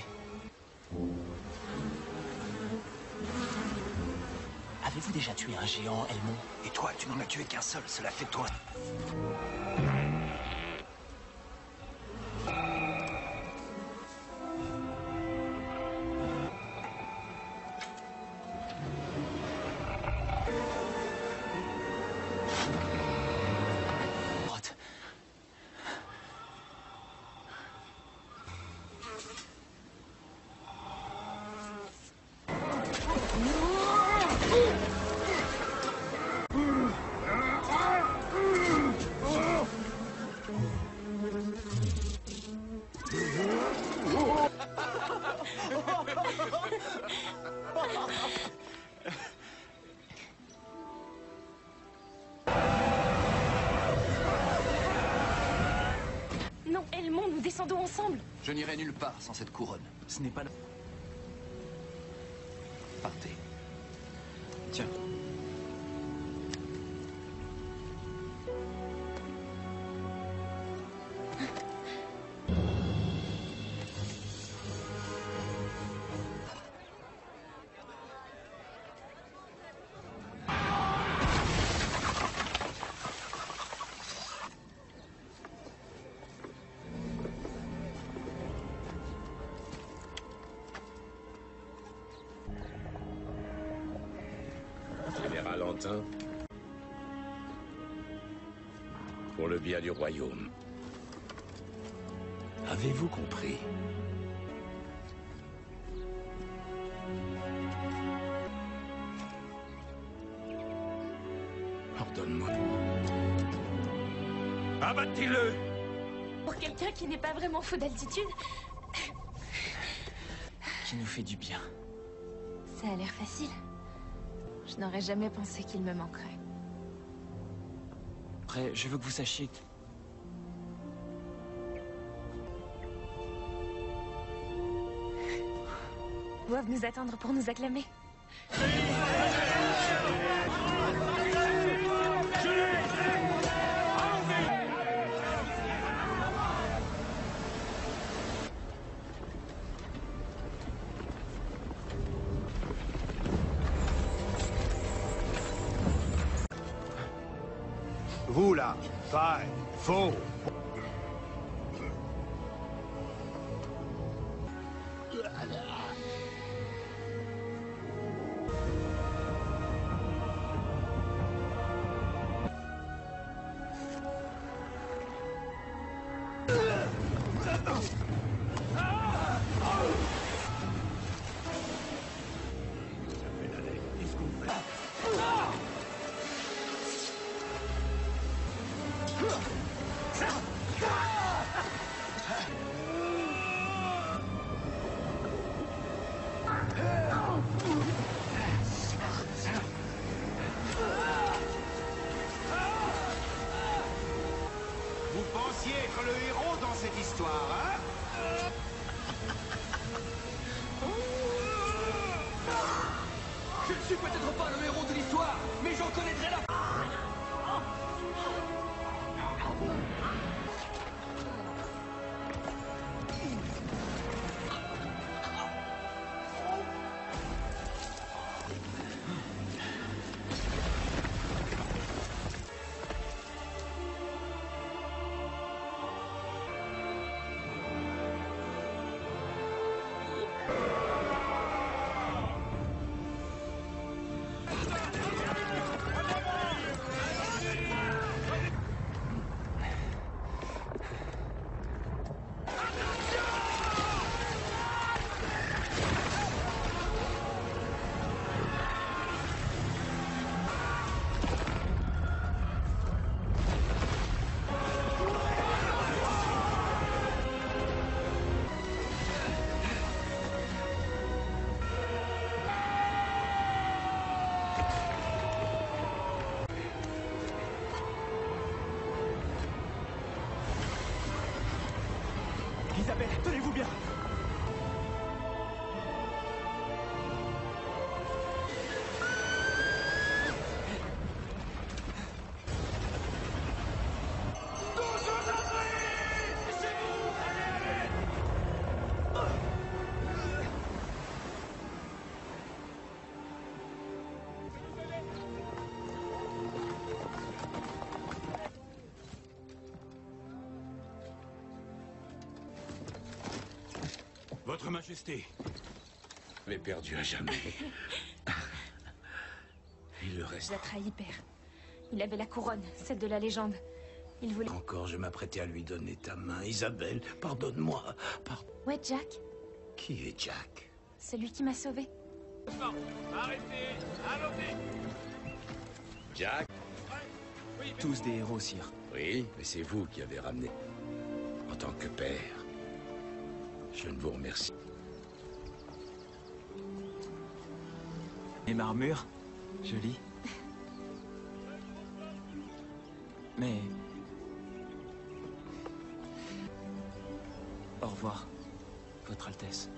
Avez-vous déjà tué un géant, Elmon? Et toi, tu n'en as tué qu'un seul, cela fait de toi. Non, Elmon, nous descendons ensemble. Je n'irai nulle part sans cette couronne. Ce n'est pas le... Partez. Tiens. Général Antin, pour le bien du royaume. Avez-vous compris? Ordonne-moi. Abattez-le! Pour quelqu'un qui n'est pas vraiment fou d'altitude, Qui nous fait du bien. Ça a l'air facile. Je n'aurais jamais pensé qu'il me manquerait. Après, je veux que vous sachiez que... doivent nous attendre pour nous acclamer. Vous là, pareil, faux. Vous pensiez être le héros dans cette histoire, hein? Je ne suis peut-être pas le héros de l'histoire, mais j'en connaîtrai la... Isabelle, tenez-vous bien. Votre Majesté. Je l'ai perdu à jamais. Il le reste. Il a trahi, père. Il avait la couronne, celle de la légende. Il voulait... Encore, je m'apprêtais à lui donner ta main. Isabelle, pardonne-moi. Ouais, Jack. Qui est Jack? Celui qui m'a sauvé. Arrêtez! Allons-y! Jack? Tous des héros, sire. Oui, mais c'est vous qui avez ramené. En tant que père, je ne vous remercie. Et ma armure, jolie. Mais... Au revoir, Votre Altesse.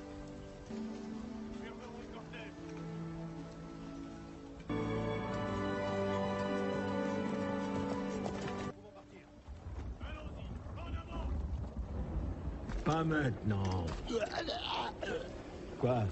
Pas maintenant. Quoi?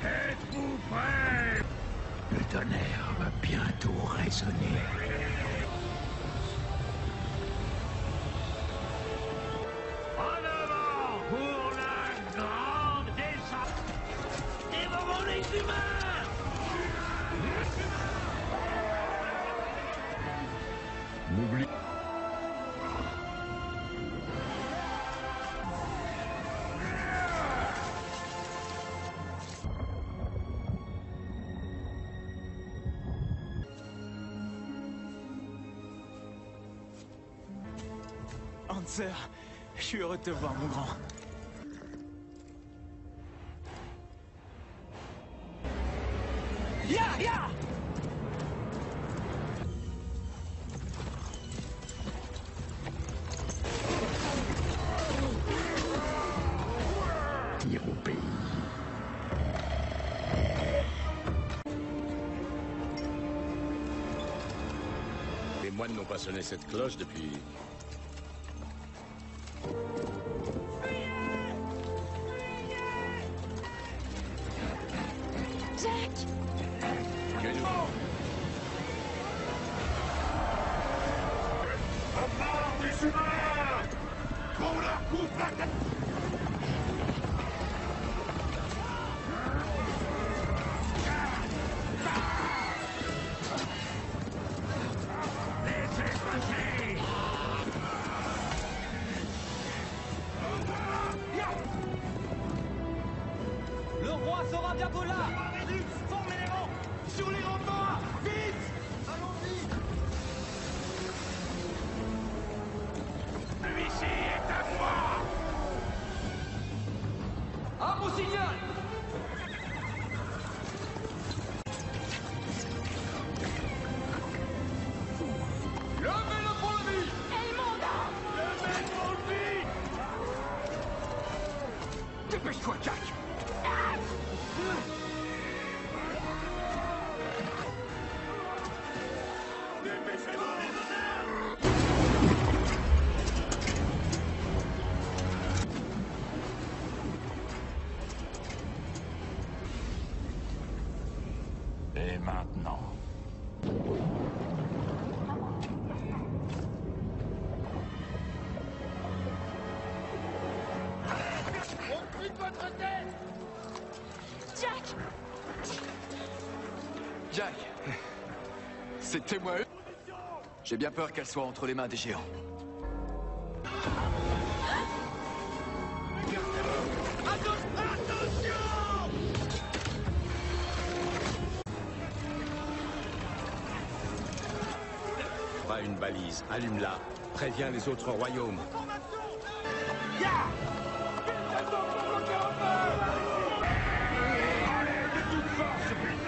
Êtes-vous prêts? Le tonnerre va bientôt résonner. En avant pour la grande descente! Dévorons les humains! N'oublie... Hanser, je suis heureux de te voir, mon grand. Ya! Ya! Tire au pays. Les moines n'ont pas sonné cette cloche depuis... Jack! À part des humains! Qu'on leur coupe la tête! Laissez passer! Le roi sera bientôt là! Formez les rangs! Sur les remparts! Vite! Allons-y! Celui-ci est à moi! À mon signal! Levez-le pour le but! Levez pour le but! Dépêche-toi, Jack! Dépêchez-vous, les honneurs! Et maintenant? On crie de votre tête! Jack! Jack! C'était moi. J'ai bien peur qu'elle soit entre les mains des géants. Pas une balise, allume-la. Préviens les autres royaumes.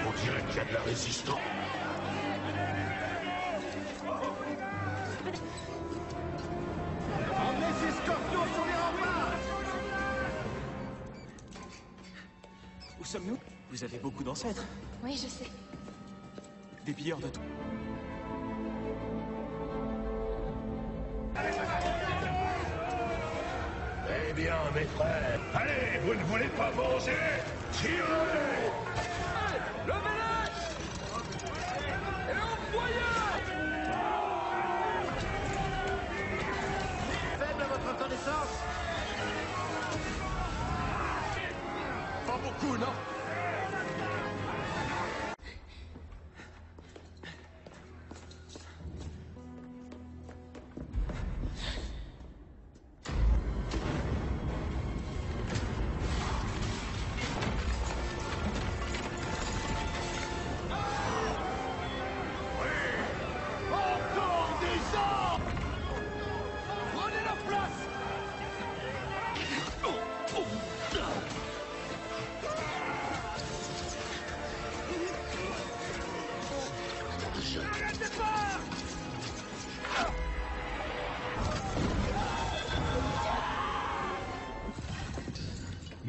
On dirait qu'il y a de la résistance. Emmenez ces scorpions sur les remparts! Où sommes-nous? Vous avez beaucoup d'ancêtres. Oui, je sais. Des pilleurs de tout. bien, mes frères. Allez, vous ne voulez pas manger? Tirez! Levez-les! Et envoyez! Faible à votre connaissance? Pas beaucoup, non? Encore des armes! Prenez la place! Arrêtez pas!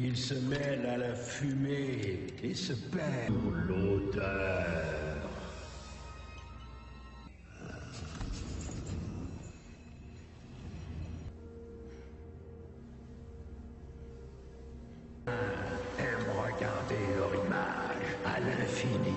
Il se mêle à la fumée et se perd pour l'odeur. Aime regarder leur image à l'infini.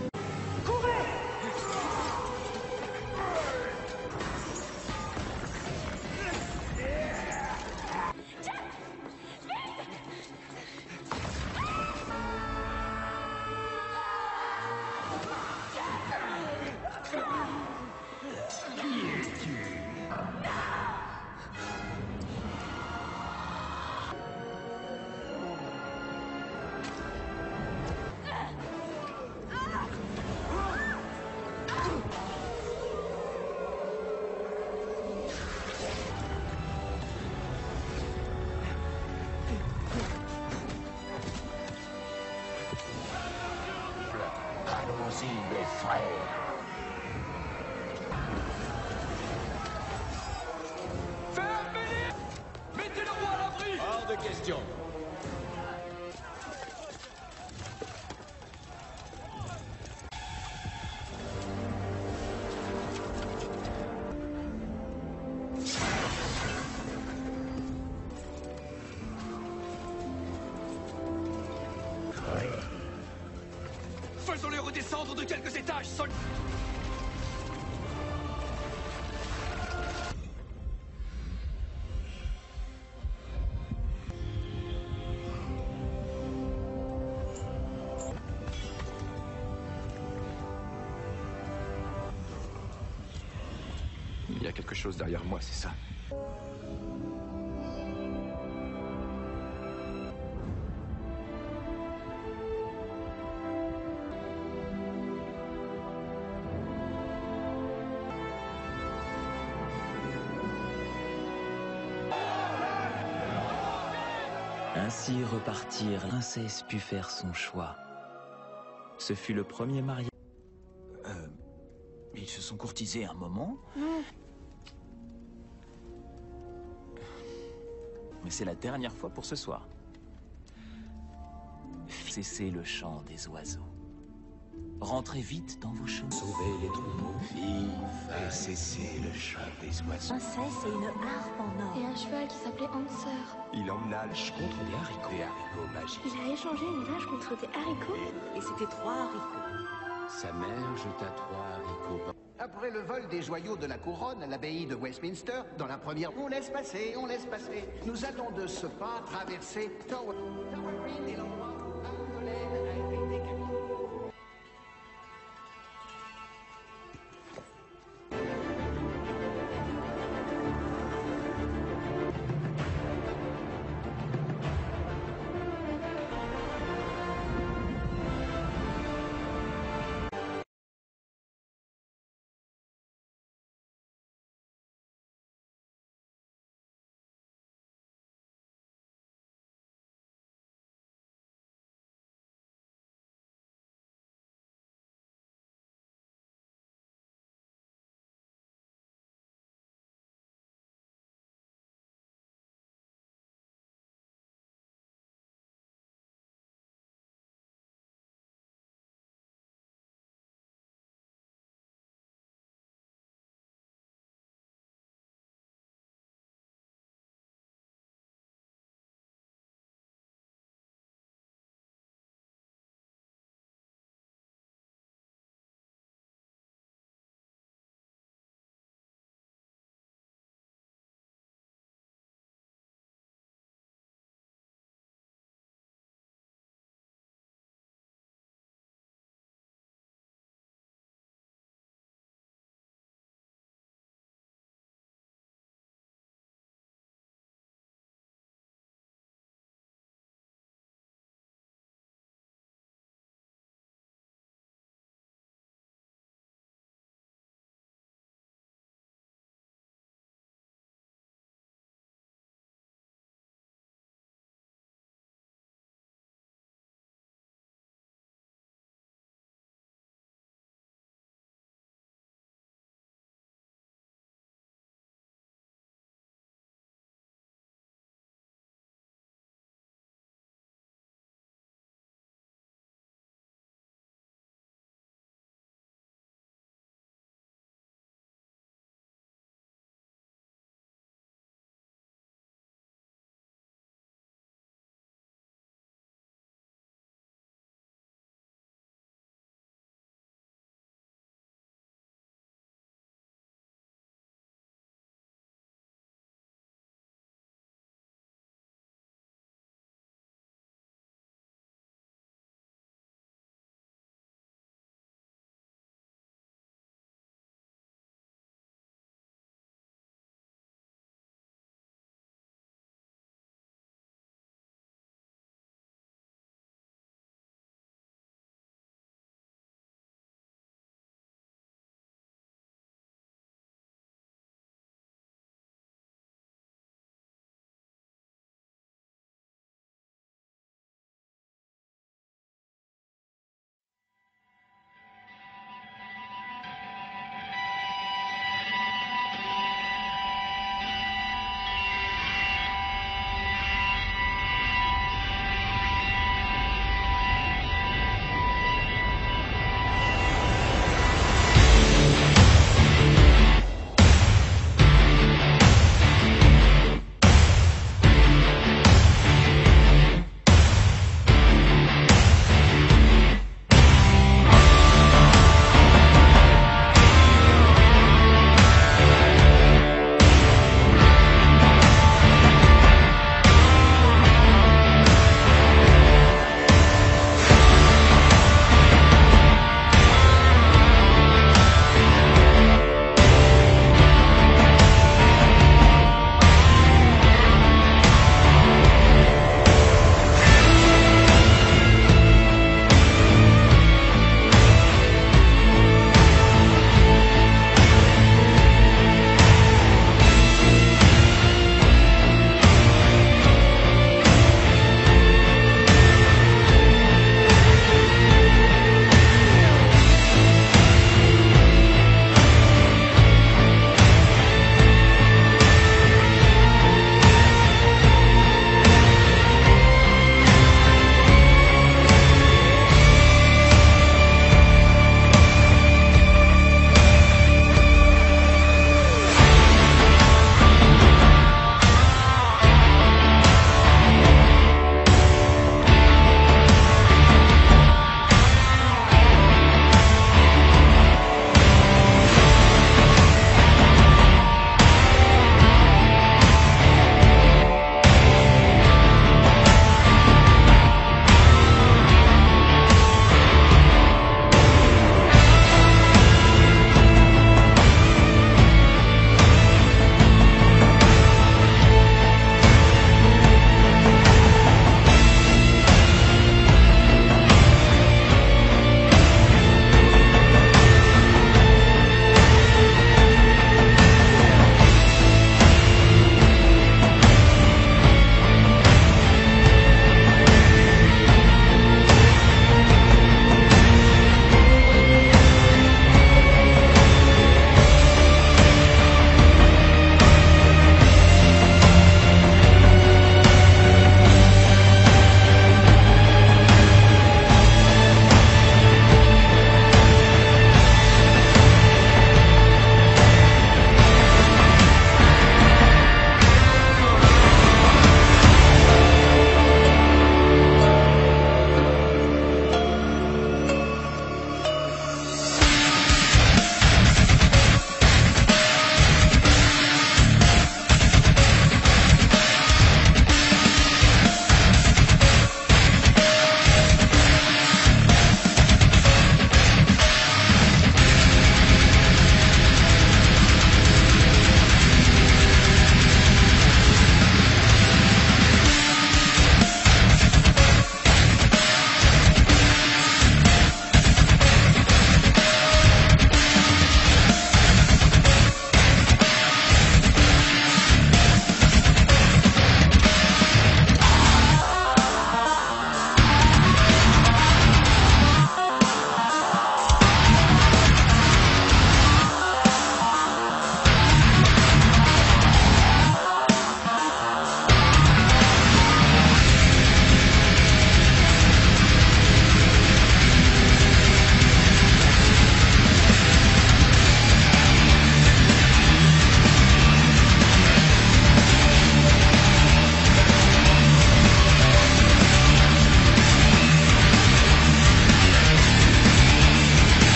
Allons-y, mes frères. Fermez-les! Mettez le roi à l'abri! Hors de question. Faisons-les redescendre de quelques étages, sol... Il y a quelque chose derrière moi, c'est ça. Ainsi repartirent, la princesse put faire son choix. Ce fut le premier mariage. Ils se sont courtisés un moment. Mais c'est la dernière fois pour ce soir. Cessez le chant des oiseaux. Rentrez vite dans vos chemins. Sauvez les troupeaux. Vive et cessez le chant des oiseaux. Princesse et une harpe en or. Et un cheval qui s'appelait Hanser. Il emmena contre des haricots. Des haricots magiques. Il a échangé une hache contre des haricots. Et c'était 3 haricots. Sa mère jeta 3 haricots. Après le vol des joyaux de la couronne à l'abbaye de Westminster, dans la première... On laisse passer, on laisse passer. Nous allons de ce pas traverser Tower Green et l'endroit...